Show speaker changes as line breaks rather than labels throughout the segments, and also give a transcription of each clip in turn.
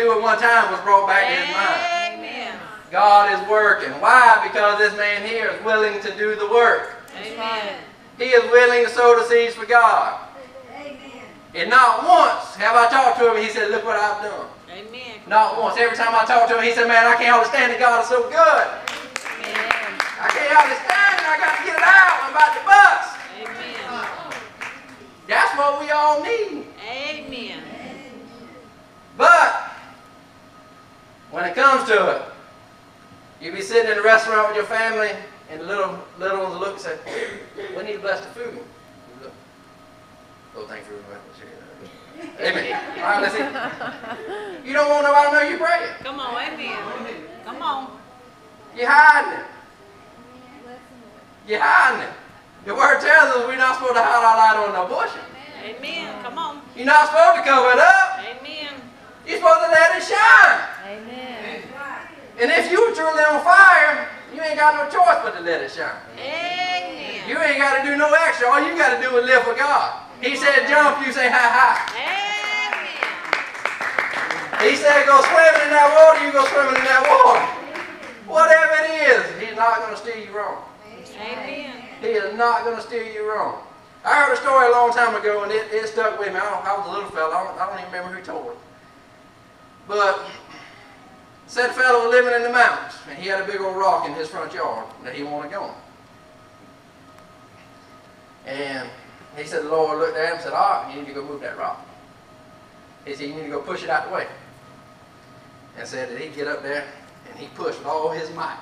do at one time was brought back to his mind.
Amen.
God is working. Why? Because this man here is willing to do the work.
Amen.
He is willing to sow the seeds for God.
Amen.
And not once have I talked to him and he said, look what I've done.
Amen.
Not once. Every time I talk to him, he said, man, I can't understand that God is so good.
Amen.
I can't understand it. I got to get it out. I'm about to bust.
Amen.
That's what we all need.
Amen.
But when it comes to it, you be sitting in a restaurant with your family and the little ones will look and say, we need to bless the food. You look, oh, thanks for the Amen. All right, let's see. You don't want nobody to know you're praying.
Come on, amen. Come on.
You're hiding it. You're hiding it. The word tells us we're not supposed to hide our light on no bushel.
Amen. Come on.
You're not supposed to cover it up.
Amen.
You're supposed to let it shine.
Amen.
And if you were truly on fire, you ain't got no choice but to let it shine.
Amen.
You ain't got to do no extra. All you got to do is live for God. He said jump, you say hi hi.
Amen.
He said go swimming in that water, you go swimming in that water. Whatever it is, he's not going to steer you wrong.
Amen.
He is not going to steer you wrong. I heard a story a long time ago, and it stuck with me. I was a little fella. I don't even remember who told it. But said fellow was living in the mountains, and he had a big old rock in his front yard that he wanted gone. And he said the Lord looked at him and said, all right, you need to go move that rock. He said, you need to go push it out the way. And said that he'd get up there, and he pushed with all his might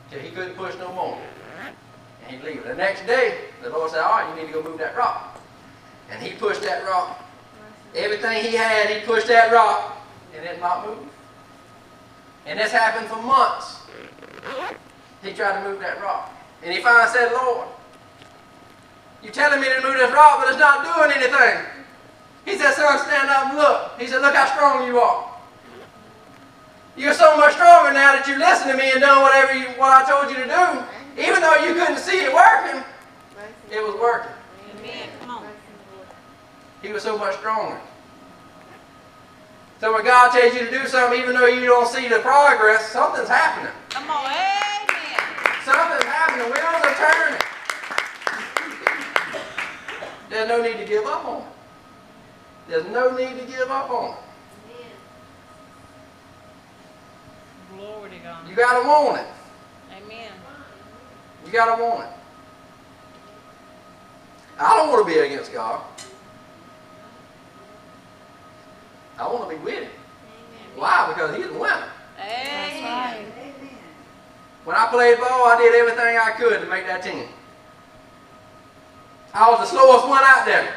till he couldn't push no more. And he'd leave it. The next day, the Lord said, all right, you need to go move that rock. And he pushed that rock. Everything he had, he pushed that rock, and it not move. And this happened for months. He tried to move that rock. And he finally said, Lord, you're telling me to move this rock, but it's not doing anything. He said, son, stand up and look. He said, look how strong you are. You're so much stronger now that you listen to me and done what I told you to do. Even though you couldn't see it working, it was working.
Amen. Come on.
He was so much stronger. So when God tells you to do something, even though you don't see the progress, something's happening.
Come on. Amen.
Something's happening. Wheels are turning. There's no need to give up on it. There's no need to give up on it.
Glory to God.
You got to want it.
Amen.
You got to want it. I don't want to be against God. I want to be with Him. Amen. Why? Because He's the winner.
Amen.
When I played ball, I did everything I could to make that team. I was the slowest one out there.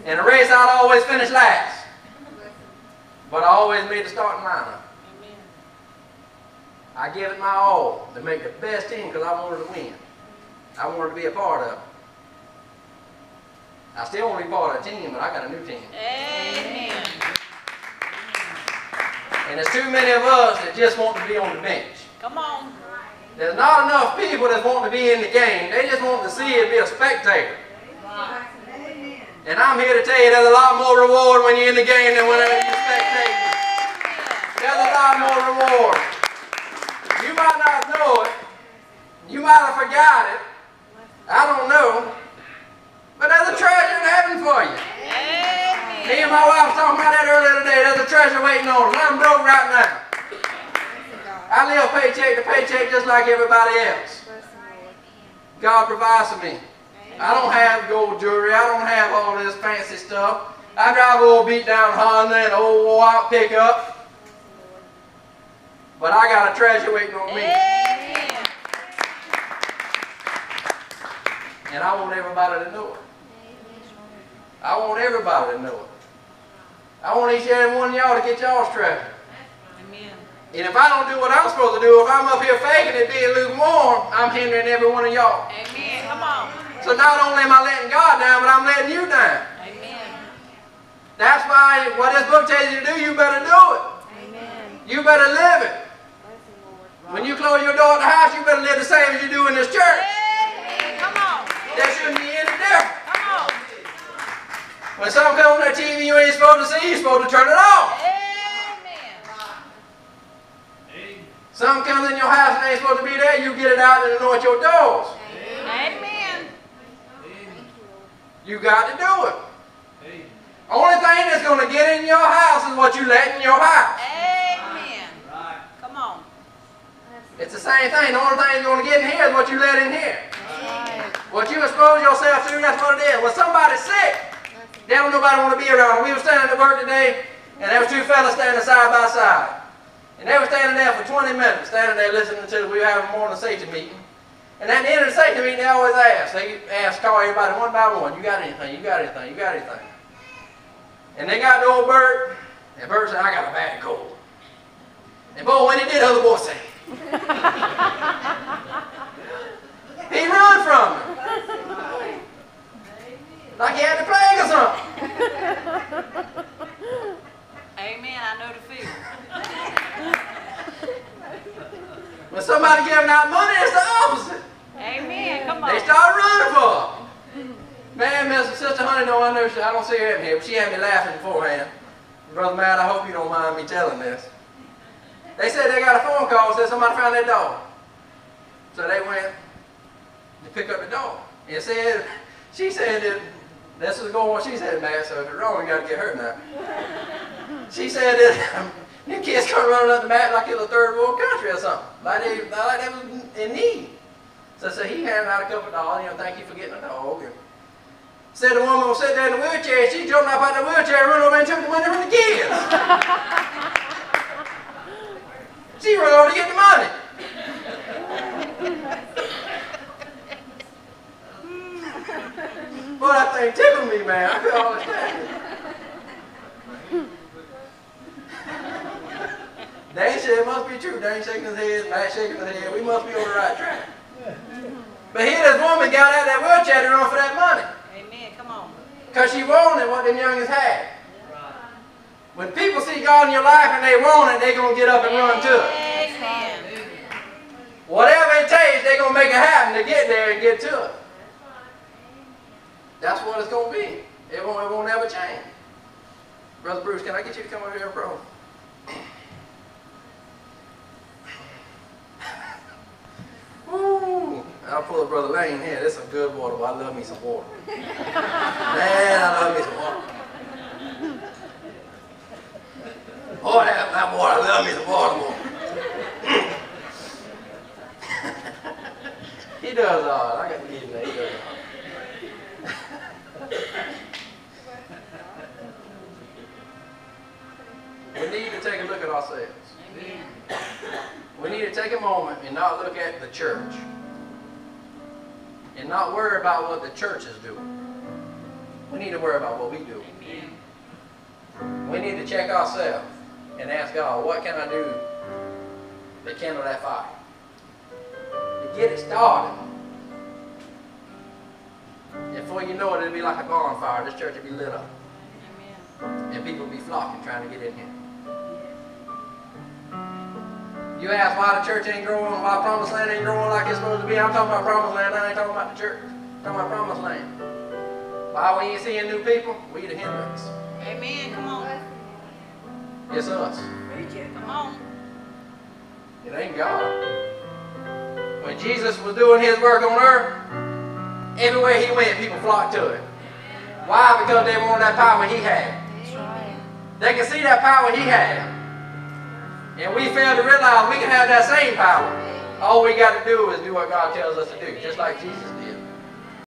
In a race, I'd always finish last. But I always made the starting lineup. I gave it my all to make the best team because I wanted to win. I wanted to be a part of it. I still want to be part of the team, but I got a new team.
Amen.
And there's too many of us that just want to be on the bench.
Come on.
There's not enough people that want to be in the game. They just want to see it, be a spectator. And I'm here to tell you there's a lot more reward when you're in the game than whenever you're spectating. There's a lot more reward. You might not know it. You might have forgot it. I don't know. But there's a treasure in heaven for you.
Amen.
Me and my wife were talking about that earlier today. There's a treasure waiting on us. I'm broke right now. I live paycheck to paycheck just like everybody else. God provides for me. I don't have gold jewelry. I don't have all this fancy stuff. I drive an old beat down Honda and an old wore out pickup. But I got a treasure waiting on me.
Amen.
And I want everybody to know it. I want everybody to know it. I want each and every one of y'all to get y'all's treasure.
Amen.
And if I don't do what I'm supposed to do, if I'm up here faking it, being lukewarm, I'm hindering every one of y'all.
Amen. Come on.
So not only am I letting God down, but I'm letting you down.
Amen.
That's why what this book tells you to do, you better do it.
Amen.
You better live it. When you close your door at the house, you better live the same as you do in this church.
Amen. Come on.
There shouldn't be any difference.
Come on.
When something comes on that TV you ain't supposed to see, you're supposed to turn it off. Something comes in your house and ain't supposed to be there, you get it out and anoint your doors.
Amen.
You got to do it. Only thing that's going to get in your house is what you let in your house.
Amen. Come on.
It's the same thing. The only thing that's going to get in here is what you let in here. What you expose yourself to, that's what it is. When somebody's sick, they don't nobody want to be around them. We were standing at work today, and there was two fellas standing side by side. And they were standing there for 20 minutes, standing there listening to, we were having a morning safety meeting. And at the end of the safety meeting, they always ask. They call everybody one by one, you got anything, you got anything, you got anything. And they got the old Bert, and Bert said, I got a bad cold. And boy, when he did, the other boy said, he run from him. Like he had the plague or something.
Amen. I know the feeling.
When somebody giving out money, it's the opposite.
Amen. Come on.
They start running for it. Man, Sister Honey, I don't see her in here, but she had me laughing beforehand. Brother Matt, I hope you don't mind me telling this. They said they got a phone call, said somebody found their dog. So they went to pick up the dog. And said, she said that, this was going on, she said, Matt, so if it's wrong, you got to get hurt now. She said that them kids come running up the mat like it's a third world country or something. Like they was in need. So he handed out a couple of dollars, thank you for getting a dog. And said the woman was sitting there in the wheelchair, she jumped up out the wheelchair and ran over and took the money from the kids. She ran over to get the money. Boy, that thing tickled me, man. I couldn't understand it. Dane said it must be true. Dane shaking his head, Matt shaking his head. We must be on the right track. But here this woman got out of that wheelchair to run for that money.
Amen. Come on.
Because she wanted what them youngins had. When people see God in your life and they want it, they're going to get up and run to it.
Amen.
Whatever it takes, they're going to make it happen to get there and get to it. That's what it's going to be. It won't ever change. Brother Bruce, can I get you to come over here, bro? Woo! I'll pull up Brother Lane here. This is some good water. Boy, I love me some water. Man, I love me some water. Boy, that water, I love me some water, boy. He does all right. I got to give him that. He does all right. We need to take a look at ourselves.
Amen.
We need to take a moment and not look at the church. And not worry about what the church is doing. We need to worry about what we do.
Amen.
We need to check ourselves and ask God, what can I do to kindle that fire? To get it started. And before you know it, it'll be like a bonfire. This church will be lit up.
Amen.
And people will be flocking trying to get in here. You ask why the church ain't growing, why Promised Land ain't growing like it's supposed to be. I'm talking about Promised Land, I ain't talking about the church. I'm talking about Promised Land. Why we ain't seeing new people? We the hindrance.
Amen. Come on.
It's us.
Come on.
It ain't God. When Jesus was doing his work on earth, everywhere he went, people flocked to it. Why? Because they wanted that power he had. They can see that power he had. And we fail to realize we can have that same power. All we got to do is do what God tells us to do, just like Jesus did.